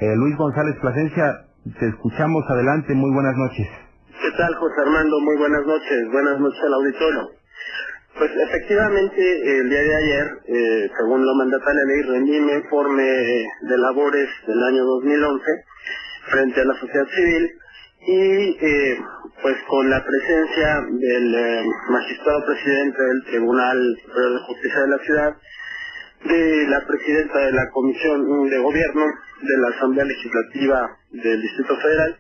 Luis González Plasencia, te escuchamos, adelante, muy buenas noches. ¿Qué tal, José Armando? Muy buenas noches al auditorio. Pues efectivamente, el día de ayer, según lo mandata la ley, rendí mi informe de labores del año 2011 frente a la sociedad civil y pues con la presencia del magistrado presidente del Tribunal Superior de Justicia de la Ciudad, de la presidenta de la Comisión de Gobierno de la Asamblea Legislativa del Distrito Federal,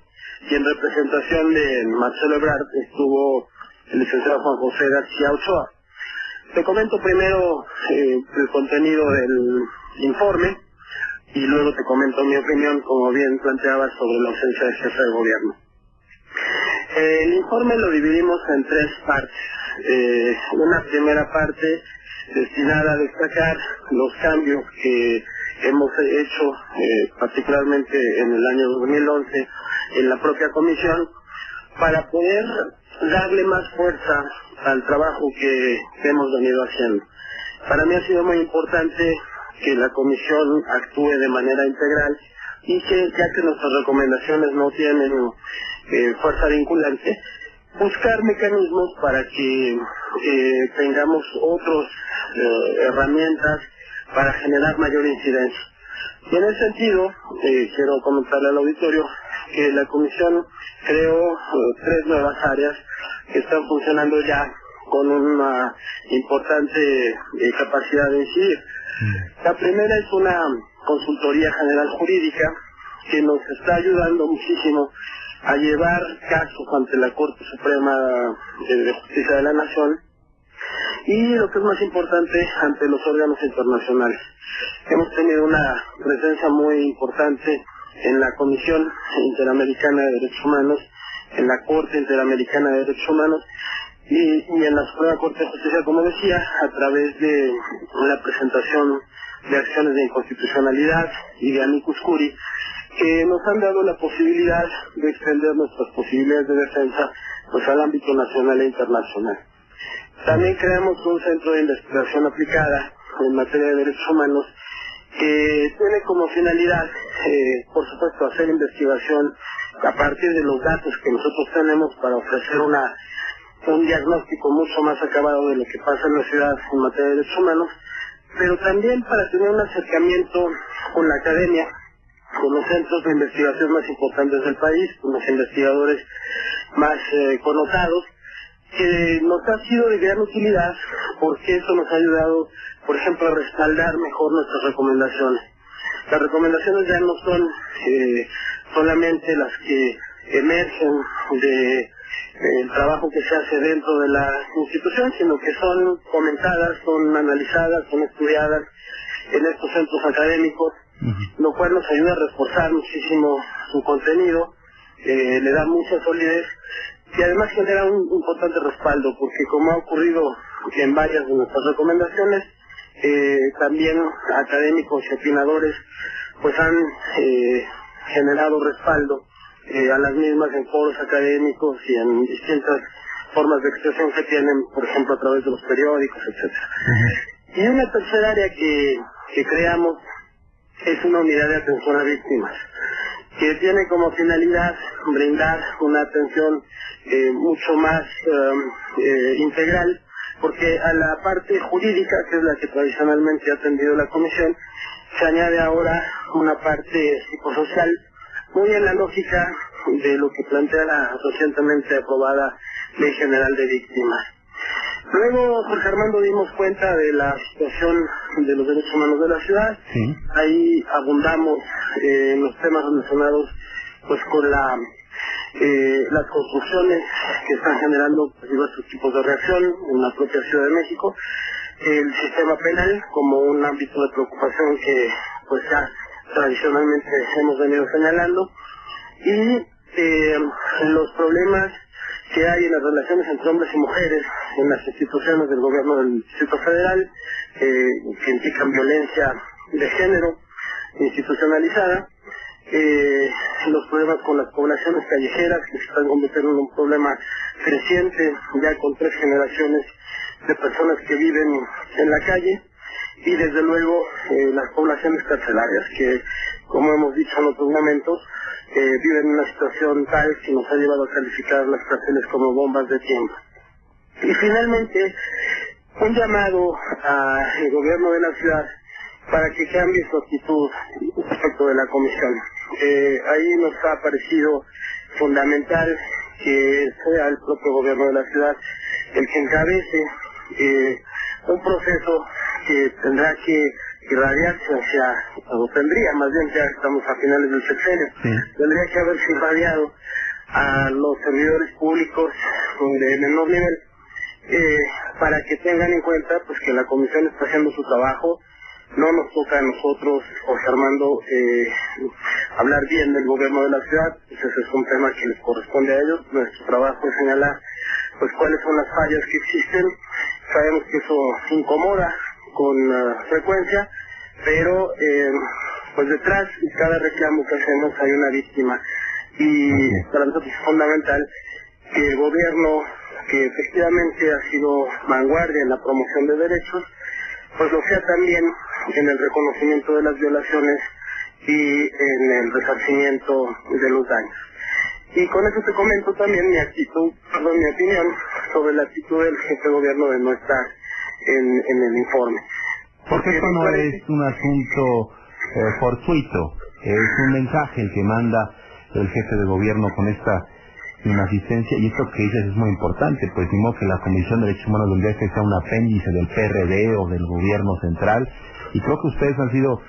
y en representación de Marcelo Ebrard estuvo el licenciado Juan José García Ochoa. Te comento primero el contenido del informe y luego te comento mi opinión, como bien planteabas, sobre la ausencia del jefe de gobierno. El informe lo dividimos en tres partes. Una primera parte destinada a destacar los cambios que hemos hecho, particularmente en el año 2011, en la propia comisión, para poder darle más fuerza al trabajo que hemos venido haciendo. Para mí ha sido muy importante que la comisión actúe de manera integral y que, ya que nuestras recomendaciones no tienen fuerza vinculante, buscar mecanismos para que tengamos otras herramientas para generar mayor incidencia. Y en ese sentido, quiero comentarle al auditorio que la comisión creó 3 nuevas áreas que están funcionando ya con una importante capacidad de incidir. La primera es una consultoría general jurídica que nos está ayudando muchísimo a llevar casos ante la Corte Suprema de Justicia de la Nación y, lo que es más importante, ante los órganos internacionales. Hemos tenido una presencia muy importante en la Comisión Interamericana de Derechos Humanos, en la Corte Interamericana de Derechos Humanos y en la Suprema Corte de Justicia, como decía, a través de la presentación de acciones de inconstitucionalidad y de amicus curiae, que nos han dado la posibilidad de extender nuestras posibilidades de defensa pues al ámbito nacional e internacional. También creamos un centro de investigación aplicada en materia de derechos humanos que tiene como finalidad, por supuesto, hacer investigación a partir de los datos que nosotros tenemos para ofrecer un diagnóstico mucho más acabado de lo que pasa en la ciudad en materia de derechos humanos, pero también para tener un acercamiento con la academia, con los centros de investigación más importantes del país, con los investigadores más connotados, que nos ha sido de gran utilidad porque eso nos ha ayudado, por ejemplo, a respaldar mejor nuestras recomendaciones. Las recomendaciones ya no son solamente las que emergen del trabajo que se hace dentro de la institución, sino que son comentadas, son analizadas, son estudiadas en estos centros académicos, lo cual nos ayuda a reforzar muchísimo su contenido, le da mucha solidez y además genera un importante respaldo, porque como ha ocurrido en varias de nuestras recomendaciones, también académicos y opinadores pues han generado respaldo a las mismas en foros académicos y en distintas formas de expresión que tienen, por ejemplo, a través de los periódicos, etcétera. Y una tercera área que creamos es una unidad de atención a víctimas, que tiene como finalidad brindar una atención mucho más integral, porque a la parte jurídica, que es la que tradicionalmente ha atendido la comisión, se añade ahora una parte psicosocial, muy en la lógica de lo que plantea la recientemente aprobada Ley General de Víctimas. Luego, Jorge Armando, dimos cuenta de la situación de los derechos humanos de la ciudad. Sí. Ahí abundamos en los temas relacionados pues con las construcciones que están generando diversos tipos de reacción en la propia Ciudad de México, el sistema penal como un ámbito de preocupación que pues ya tradicionalmente hemos venido señalando, y los problemas que hay en las relaciones entre hombres y mujeres en las instituciones del gobierno del Distrito Federal, que implican violencia de género institucionalizada, los problemas con las poblaciones callejeras, que se están convirtiendo en un problema creciente, ya con 3 generaciones de personas que viven en la calle, y desde luego las poblaciones carcelarias, que como hemos dicho en otros momentos, viven una situación tal que nos ha llevado a calificar las cárceles como bombas de tiempo. Y finalmente, un llamado al gobierno de la ciudad para que cambie su actitud respecto de la comisión. Ahí nos ha parecido fundamental que sea el propio gobierno de la ciudad el que encabece un proceso que tendrá que irradiarse o tendría, más bien ya estamos a finales del sexenio, tendría que haberse irradiado a los servidores públicos de menor nivel, para que tengan en cuenta pues que la comisión está haciendo su trabajo. No nos toca a nosotros, José Armando, hablar bien del gobierno de la ciudad, pues ese es un tema que les corresponde a ellos. Nuestro trabajo es señalar pues cuáles son las fallas que existen. Sabemos que eso incomoda con frecuencia, pero pues detrás de cada reclamo que hacemos hay una víctima, y para nosotros es fundamental que el gobierno, que efectivamente ha sido vanguardia en la promoción de derechos, pues lo sea también en el reconocimiento de las violaciones y en el resarcimiento de los daños. Y con eso te comento también mi opinión sobre la actitud del jefe de gobierno de no estar en el informe. Porque esto no es un asunto fortuito, es un mensaje el que manda el jefe de gobierno con esta inasistencia, y esto que dices es muy importante, pues ni modo que la Comisión de Derechos Humanos del DF sea un apéndice del PRD o del gobierno central, y creo que ustedes han sido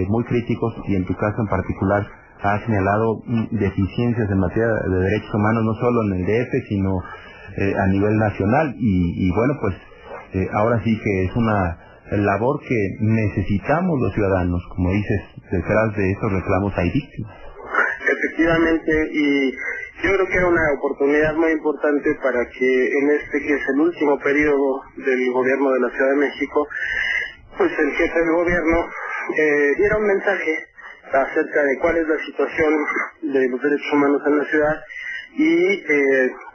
muy críticos, y en tu caso en particular ha señalado deficiencias en materia de derechos humanos, no solo en el DF, sino a nivel nacional, y bueno, pues ahora sí que es una labor que necesitamos los ciudadanos. Como dices, detrás de estos reclamos hay víctimas. Efectivamente, y yo creo que era una oportunidad muy importante para que en este que es el último periodo del gobierno de la Ciudad de México, pues el jefe del gobierno diera un mensaje acerca de cuál es la situación de los derechos humanos en la ciudad y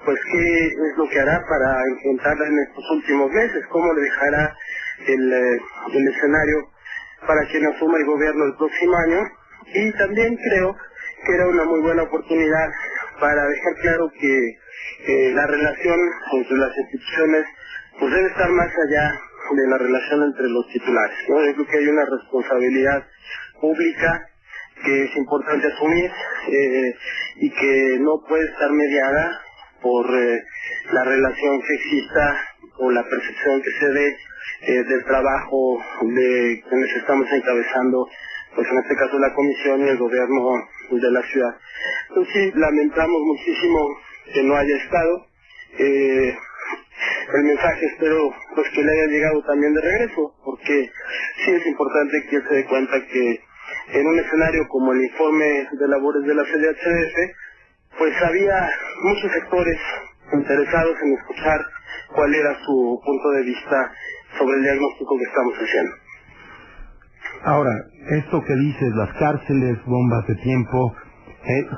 pues qué es lo que hará para enfrentarla en estos últimos meses, cómo le dejará el escenario para quien asuma el gobierno el próximo año. Y también creo que era una muy buena oportunidad para dejar claro que la relación entre las instituciones pues debe estar más allá de la relación entre los titulares, ¿no? Yo creo que hay una responsabilidad pública que es importante asumir y que no puede estar mediada por la relación que exista o la percepción que se dé del trabajo de quienes estamos encabezando, pues en este caso la comisión y el gobierno de la ciudad. Entonces sí, lamentamos muchísimo que no haya estado. El mensaje espero pues que le haya llegado también de regreso, porque sí es importante que se dé cuenta que en un escenario como el informe de labores de la CDHDF, pues había muchos sectores interesados en escuchar cuál era su punto de vista sobre el diagnóstico que estamos haciendo. Ahora, esto que dices, las cárceles, bombas de tiempo,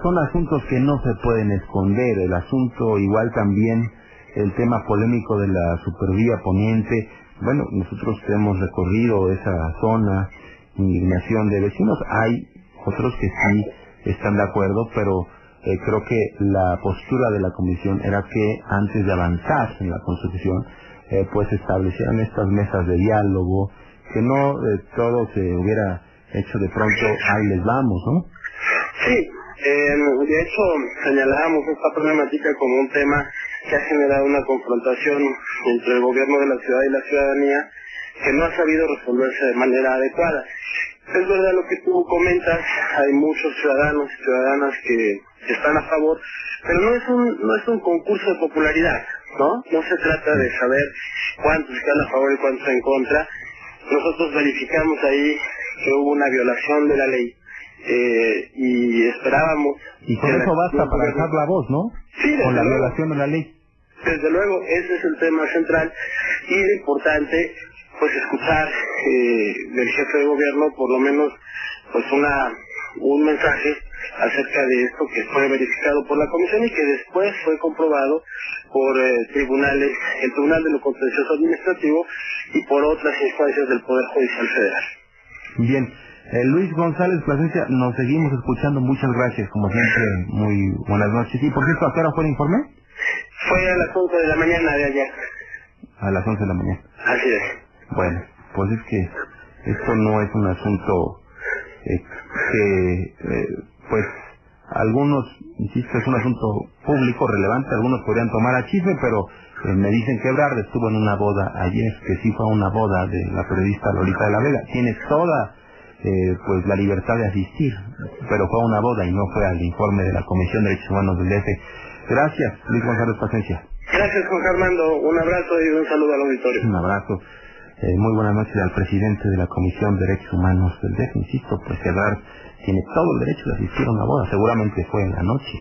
son asuntos que no se pueden esconder. El asunto, igual también, el tema polémico de la supervía poniente. Bueno, nosotros hemos recorrido esa zona, indignación de vecinos. Hay otros que sí están de acuerdo, pero creo que la postura de la comisión era que antes de avanzar en la construcción, pues establecieran estas mesas de diálogo, que no todo se hubiera hecho de pronto, ahí les vamos, ¿no? Sí, de hecho señalábamos esta problemática como un tema que ha generado una confrontación entre el gobierno de la ciudad y la ciudadanía que no ha sabido resolverse de manera adecuada. Es verdad lo que tú comentas, hay muchos ciudadanos y ciudadanas que están a favor, pero no es un concurso de popularidad, ¿no? No se trata de saber cuántos están a favor y cuántos en contra. Nosotros verificamos ahí que hubo una violación de la ley y esperábamos... Y con eso basta para alzar la voz, ¿no? Sí, con la luego, violación de la ley. Desde luego, ese es el tema central y es importante pues escuchar del jefe de gobierno por lo menos pues un mensaje acerca de esto que fue verificado por la comisión y que después fue comprobado por tribunales, el Tribunal de lo Contencioso Administrativo y por otras instancias del Poder Judicial Federal. Bien, Luis González Plasencia, nos seguimos escuchando, muchas gracias, como siempre, muy buenas noches. Y por cierto, ¿a qué hora fue el informe? Fue a las 11 de la mañana de ayer. A las 11 de la mañana. Así es. Bueno, pues es que esto no es un asunto pues algunos, insisto, es un asunto público relevante, algunos podrían tomar a chisme, pero me dicen que Ebrard estuvo en una boda ayer, que sí fue una boda de la periodista Lolita de la Vega. Tiene toda pues la libertad de asistir, pero fue a una boda y no fue al informe de la Comisión de Derechos Humanos del DF. Gracias, Luis González Plasencia. Gracias, Juan Armando. Un abrazo y un saludo al auditorio. Un abrazo. Muy buenas noches al presidente de la Comisión de Derechos Humanos del DF. Insisto, pues Ebrard tiene todo el derecho de asistir a una boda, seguramente fue en la noche.